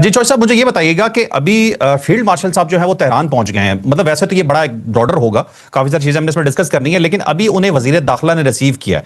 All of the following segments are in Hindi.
जी चौधरी साहब, मुझे ये बताइएगा कि अभी फील्ड मार्शल साहब जो है वो तेहरान पहुंच गए हैं। मतलब वैसे तो ये बड़ा एक ब्रॉडर होगा, काफी सारी चीजें हमने इसमें डिस्कस करनी है, लेकिन अभी उन्हें वजीर दाखिला ने रिसीव किया है।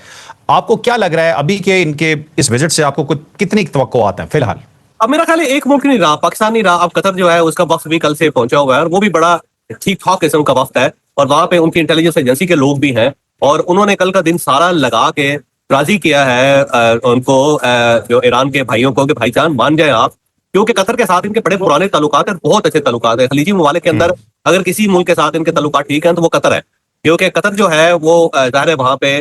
आपको क्या लग रहा है अभी के इनके इस विजिट से आपको कुछ कितनी तवक्कुआत हैं फिलहाल? अब मेरा ख्याल है एक मुल्क नहीं रहा, पाकिस्तान नहीं रहा। अब कतर जो है उसका वफ्द भी कल से पहुंचा हुआ है और वो भी बड़ा ठीक ठाक किस्म का वफ्द है। और वहां पे उनकी इंटेलिजेंस एजेंसी के लोग भी हैं और उन्होंने कल का दिन सारा लगा के राजी किया है उनको, जो ईरान के भाइयों को, कि भाईजान मान जाए आप, क्योंकि कतर के साथ इनके बड़े पुराने ताल्लुकात हैं, बहुत अच्छे ताल्लुकात है। खलीजी ममालिक के अंदर अगर किसी मुल्क के साथ इनके ताल्लुकात ठीक हैं तो वो कतर है, क्योंकि कतर जो है वो जाहिर है वहां पे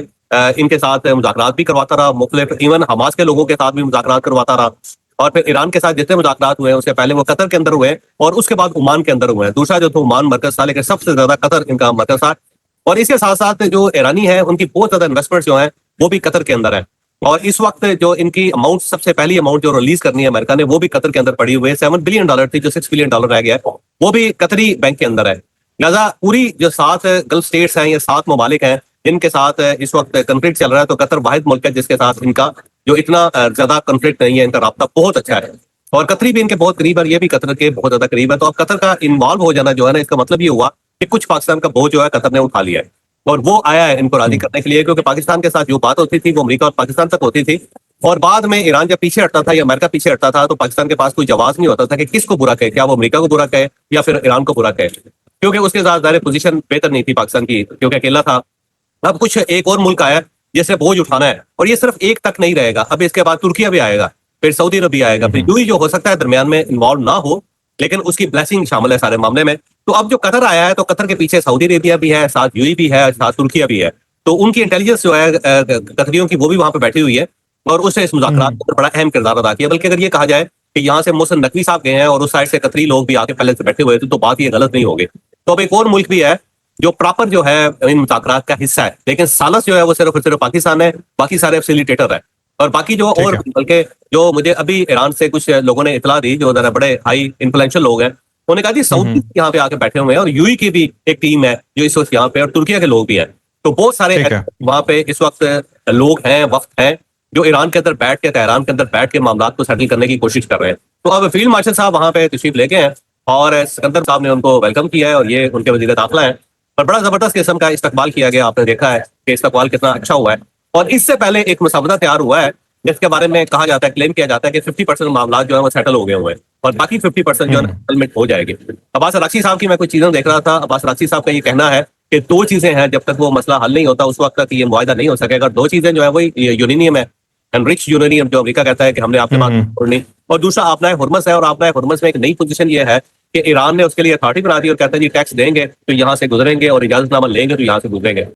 इनके साथ मुज़ाकरात भी करवाता रहा, मुख्तलिफ इवन हमास के लोगों के साथ भी मुज़ाकरात करवाता रहा। और फिर ईरान के साथ जितने मुज़ाकरात हुए हैं उससे पहले वो कतर के अंदर हुए और उसके बाद ओमान के अंदर हुए हैं। दूसरा जो था ओमान मरकज था, लेकिन सबसे ज्यादा कतर इनका मरकज था। और इसके साथ साथ जो ईरानी है उनकी बहुत ज्यादा इन्वेस्टमेंट जो है वो भी कतर के अंदर है। और इस वक्त जो इनकी अमाउंट, सबसे पहली अमाउंट जो रिलीज करनी है अमेरिका ने, वो भी कतर के अंदर पड़ी हुई है। $7 बिलियन थी, जो $6 बिलियन रह गया है, वो भी कतरी बैंक के अंदर है। लिहाजा पूरी जो 7 गल्फ स्टेट्स हैं, ये 7 ममालिक हैं जिनके साथ इस वक्त कंफ्लिक्ट चल रहा है। तो कतर वाहिद मुल्क है जिसके साथ इनका जो इतना ज्यादा कंफ्लिक्ट नहीं है, इनका राब्ता बहुत अच्छा है। और कतरी भी इनके बहुत करीब है, ये भी कतर के बहुत ज्यादा करीब है। तो अब कतर का इन्वॉल्व हो जाना जो है ना, इसका मतलब ये हुआ कि कुछ पाकिस्तान का बोझ जो है कतर ने उठा लिया है और वो आया है इनको राजी करने के लिए। क्योंकि पाकिस्तान के साथ जो बात होती थी वो अमेरिका और पाकिस्तान तक होती थी, और बाद में ईरान जब पीछे हटता था या अमेरिका पीछे हटता था तो पाकिस्तान के पास कोई जवाब नहीं होता था कि किसको बुरा कहे, क्या वो अमेरिका को बुरा कहे या फिर ईरान को बुरा कहे, क्योंकि उसके साथ ज़ाहिर पोजीशन बेहतर नहीं थी पाकिस्तान की, क्योंकि अकेला था। अब कुछ एक और मुल्क आया जिससे बोझ उठाना है, और ये सिर्फ एक तक नहीं रहेगा। अब इसके बाद तुर्किया भी आएगा, फिर सऊदी अरब भी आएगा, फिर यूएई जो हो सकता है दरमियान में इन्वॉल्व ना हो, लेकिन उसकी ब्लेसिंग शामिल है सारे मामले में। तो अब जो कतर आया है, तो कतर के पीछे सऊदी अरेबिया भी है, साथ यूएई भी है, साथ तुर्किया भी है। तो उनकी इंटेलिजेंस जो है कतरियों की, वो भी वहां पे बैठी हुई है और उससे इस मुज़ाकरात में बड़ा अहम किरदार अदा किया। बल्कि अगर ये कहा जाए कि यहाँ से मोहसिन नकवी साहब गए हैं और उस साइड से कतरी लोग भी आके पहले से बैठे हुए थे, तो बात ये गलत नहीं होगी। तो अब एक और मुल्क भी है जो प्रॉपर जो है इन मुज़ाकरात का हिस्सा है, लेकिन सालस जो है वो सिर्फ और सिर्फ पाकिस्तान है, बाकी सारे फैसिलिटेटर है। और बाकी जो और बल्कि जो मुझे अभी ईरान से कुछ लोगों ने इतला दी, जो जरा बड़े हाई इन्फ्लुएंशियल लोग हैं, उन्होंने कहा जी सऊदी यहाँ पे आके बैठे हुए हैं और यूएई की भी एक टीम है जो इस वक्त यहाँ पे, और तुर्किया के लोग भी हैं। तो बहुत सारे वहां पे इस वक्त लोग हैं, वक्त हैं, जो ईरान के अंदर बैठ के, तेहरान के अंदर बैठ के मामला को सेटल करने की कोशिश कर रहे हैं। तो अब फील्ड मार्शल साहब वहां पे तशरीफ लेके हैं और सिकंदर साहब ने उनको वेलकम किया है और ये उनके वजीर दाखिला है। और बड़ा जबरदस्त किस्म का इस्तकबाल किया गया, आपने देखा है कि इस्तकबाल कितना अच्छा हुआ है। और इससे पहले एक मुसावदा तैयार हुआ है जिसके बारे में कहा जाता है, क्लेम किया जाता है कि 50% मामला जो है वो सेटल हो गए हुए हैं और बाकी 50% जो है सेटलमेंट हो जाएगी। अब्बास अरागची साहब की मैं कुछ चीजें देख रहा था। अब्बास अरागची साहब का ये कहना है कि 2 चीजें हैं, जब तक वो मसला हल नहीं होता उस वक्त तक ये मुआहदा नहीं हो सकेगा। 2 चीजें जो है वो यूरेनियम है, एनरिच्ड यूरेनियम, जो अमेरिका कहता है कि हमने आपके पास छोड़नी, और दूसरा आपनाए हुर्मस है। और आपनाए हुर्मस में एक नई पोजीशन ये है कि ईरान ने उसके लिए अथॉरिटी बना दी और कहता है जी टैक्स देंगे तो यहाँ से गुजरेंगे और इजाजतनामा लेंगे तो यहाँ से गुजरेंगे।